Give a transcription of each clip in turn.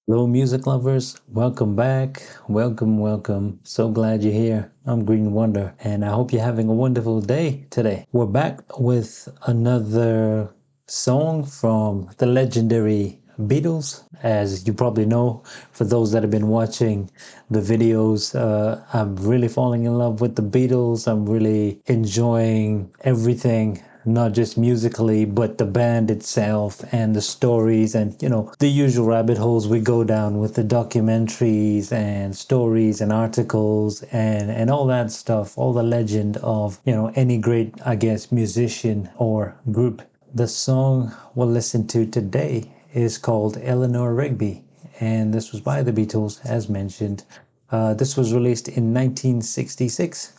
Hello, music lovers. Welcome back. Welcome. So glad you're here. I'm Green Wonder, and I hope you're having a wonderful day today. We're back with another song from the legendary Beatles. As you probably know, for those that have been watching the videos, I'm really falling in love with the Beatles. I'm really enjoying everything, not just musically, but the band itself and the stories and, the usual rabbit holes we go down with the documentaries and stories and articles and all that stuff, all the legend of, any great, I guess, musician or group. The song we'll listen to today is called Eleanor Rigby, and this was by the Beatles, as mentioned. This was released in 1966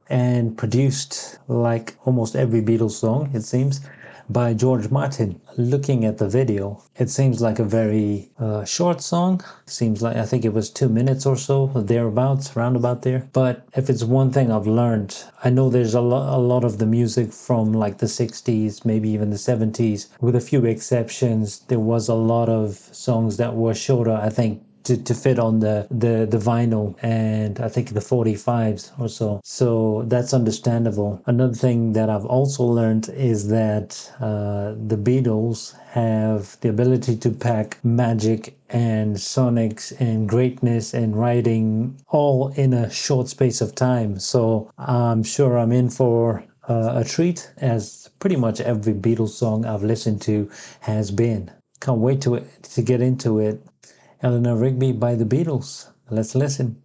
and produced, like almost every Beatles song, it seems, by George Martin. Looking at the video, it seems like a very short song. Seems like, I think it was 2 minutes or so, thereabouts, roundabout there. But if it's one thing I've learned, I know there's a lot of the music from like the 60s, maybe even the 70s, with a few exceptions. There was a lot of songs that were shorter, I think, to fit on the vinyl, and I think the 45s or so. So that's understandable. Another thing that I've also learned is that the Beatles have the ability to pack magic and sonics and greatness and writing all in a short space of time. So I'm sure I'm in for a treat, as pretty much every Beatles song I've listened to has been. Can't wait to get into it. Eleanor Rigby by the Beatles. Let's listen.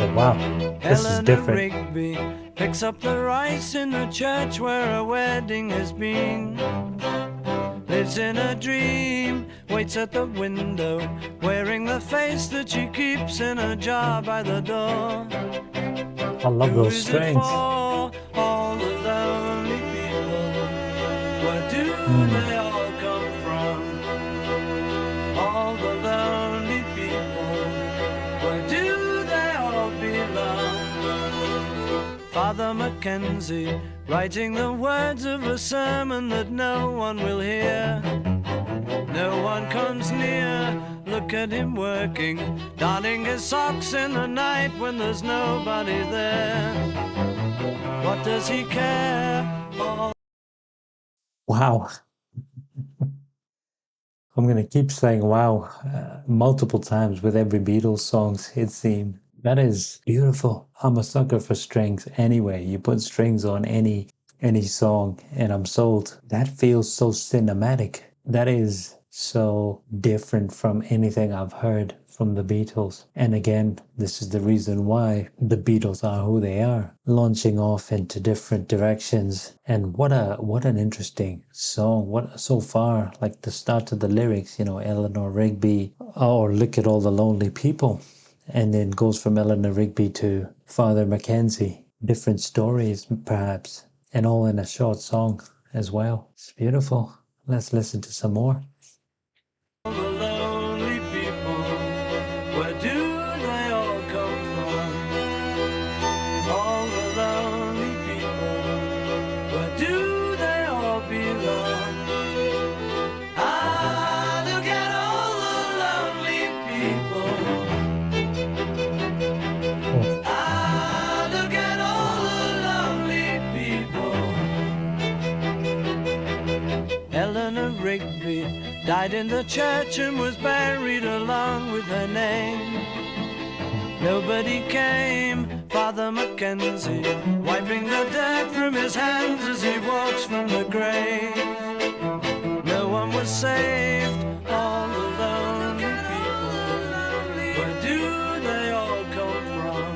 Oh, wow, this is different. Eleanor Rigby picks up the rice in the church where a wedding has been. Lives in a dream, waits at the window, wearing the face that she keeps in a jar by the door. I love Who those is it strings. for? All the lonely people. Where do they all come from? All the lonely people. Where do they all belong? Father Mackenzie, writing the words of a sermon that no one will hear. No one comes near, look at him working, darning his socks in the night when there's nobody there. What does he care? Wow. I'm going to keep saying wow multiple times with every Beatles songs, it seems. That is beautiful. I'm a sucker for strings anyway. You put strings on any song and I'm sold. That feels so cinematic. That is so different from anything I've heard from the Beatles. And again, this is the reason why the Beatles are who they are, launching off into different directions. And what an interesting song. What so far, like the start of the lyrics, Eleanor Rigby, or look at all the lonely people. And then goes from Eleanor Rigby to Father Mackenzie. Different stories, perhaps, and all in a short song as well. It's beautiful. Let's listen to some more. All the lonely people, where do they all come from? All the lonely people, where do they all belong? Ah, look at all the lonely people. Ah, look at all the lonely people. Eleanor Rigby died in the church and was buried along with her name. Nobody came, Father Mackenzie, wiping the dirt from his hands as he walks from the grave. No one was saved, all the lonely people. Where do they all come from?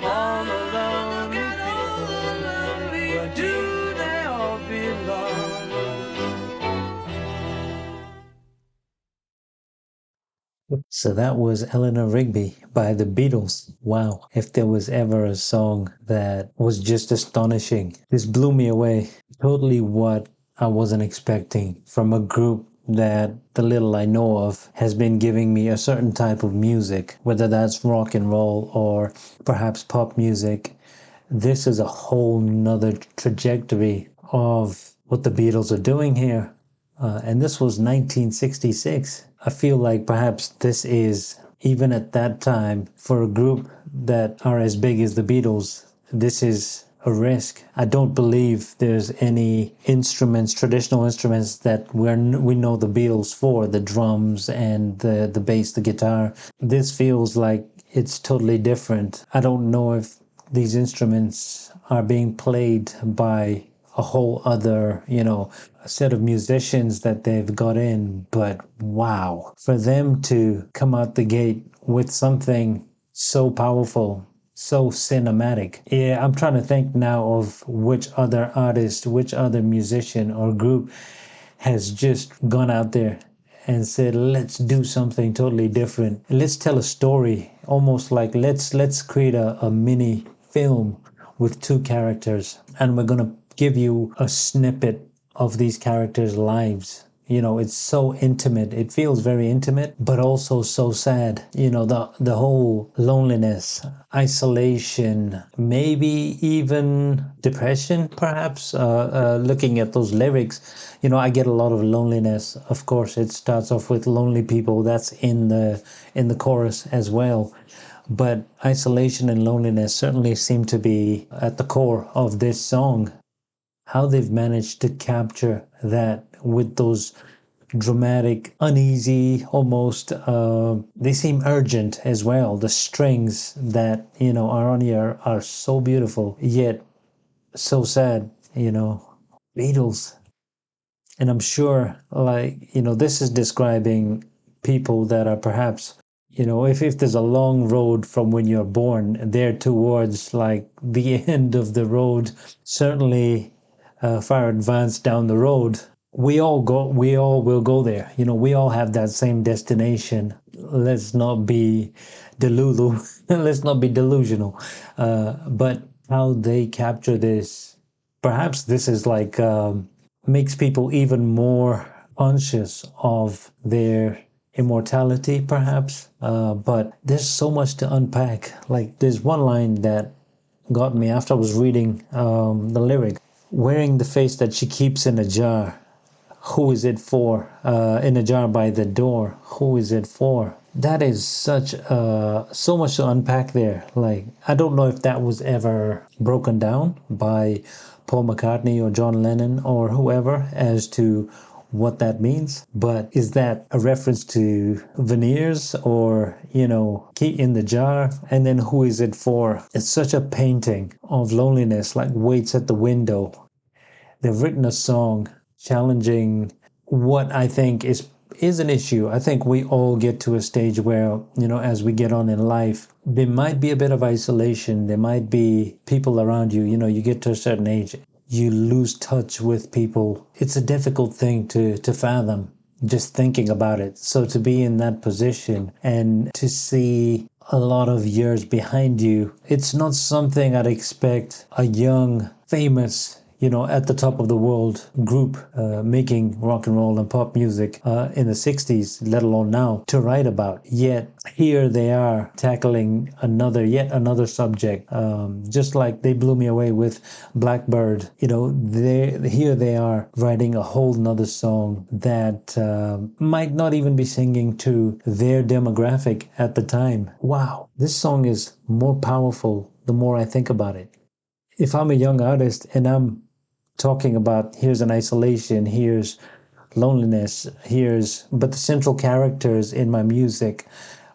All the lonely people. Where do they all belong? So that was Eleanor Rigby by the Beatles. Wow. If there was ever a song that was just astonishing, this blew me away. Totally what I wasn't expecting from a group that the little I know of has been giving me a certain type of music, whether that's rock and roll or perhaps pop music. This is a whole nother trajectory of what the Beatles are doing here. And this was 1966. I feel like perhaps this is, even at that time, for a group that are as big as the Beatles, this is a risk. I don't believe there's any instruments, traditional instruments that we know the Beatles for, the drums and the bass, the guitar. This feels like it's totally different. I don't know if these instruments are being played by a whole other, a set of musicians that they've got in. But wow, for them to come out the gate with something so powerful, so cinematic. Yeah, I'm trying to think now of which other artist, which other musician or group has just gone out there and said, let's do something totally different. Let's tell a story, almost like let's create a mini film with two characters, and we're gonna give you a snippet of these characters' lives. It's so intimate. It feels very intimate, but also so sad. The whole loneliness, isolation, maybe even depression, perhaps. Looking at those lyrics, I get a lot of loneliness. Of course, it starts off with lonely people. That's in the chorus as well. But isolation and loneliness certainly seem to be at the core of this song. How they've managed to capture that with those dramatic, uneasy, almost, they seem urgent as well. The strings that, are on here are so beautiful, yet so sad, Beatles. And I'm sure, this is describing people that are perhaps, if there's a long road from when you're born there towards like the end of the road, certainly far advanced down the road, we all will go there. We all have that same destination. Let's not be let's not be delusional. But how they capture this, perhaps this is like, makes people even more conscious of their immortality, perhaps. But there's so much to unpack. Like, there's one line that got me after I was reading the lyric. Wearing the face that she keeps in a jar. Who is it for? In a jar by the door. Who is it for? That is so much to unpack there. Like, I don't know if that was ever broken down by Paul McCartney or John Lennon or whoever as to what that means. But is that a reference to veneers or, key in the jar? And then who is it for? It's such a painting of loneliness, like waits at the window. They've written a song challenging what I think is an issue. I think we all get to a stage where, as we get on in life, there might be a bit of isolation. There might be people around you. You get to a certain age, you lose touch with people. It's a difficult thing to fathom, just thinking about it. So to be in that position and to see a lot of years behind you, it's not something I'd expect a young, famous, at the top of the world group making rock and roll and pop music in the 60s, let alone now, to write about. Yet here they are tackling yet another subject, just like they blew me away with Blackbird. Here they are writing a whole nother song that might not even be singing to their demographic at the time. Wow, this song is more powerful the more I think about it. If I'm a young artist and I'm talking about here's an isolation, here's loneliness, but the central characters in my music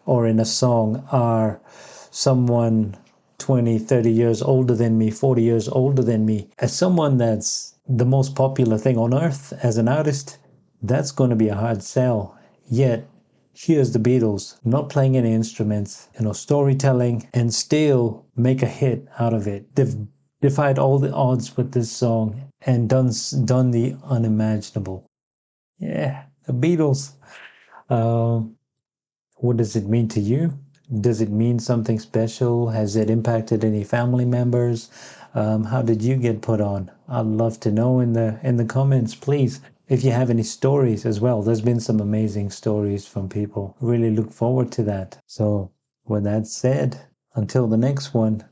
or in a song are someone 20, 30 years older than me, 40 years older than me. As someone that's the most popular thing on earth as an artist, that's going to be a hard sell. Yet, here's the Beatles not playing any instruments, storytelling, and still make a hit out of it. They've defied all the odds with this song and done the unimaginable. Yeah, the Beatles. What does it mean to you? Does it mean something special? Has it impacted any family members? How did you get put on? I'd love to know in the comments, please. If you have any stories as well, there's been some amazing stories from people. Really look forward to that. So, with that said, until the next one,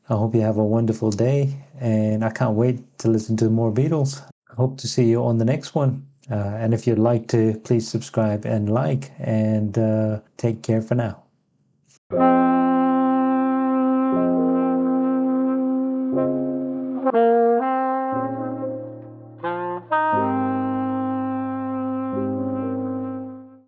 I hope you have a wonderful day, and I can't wait to listen to more Beatles. I hope to see you on the next one. And if you'd like to, please subscribe and like, and take care for now.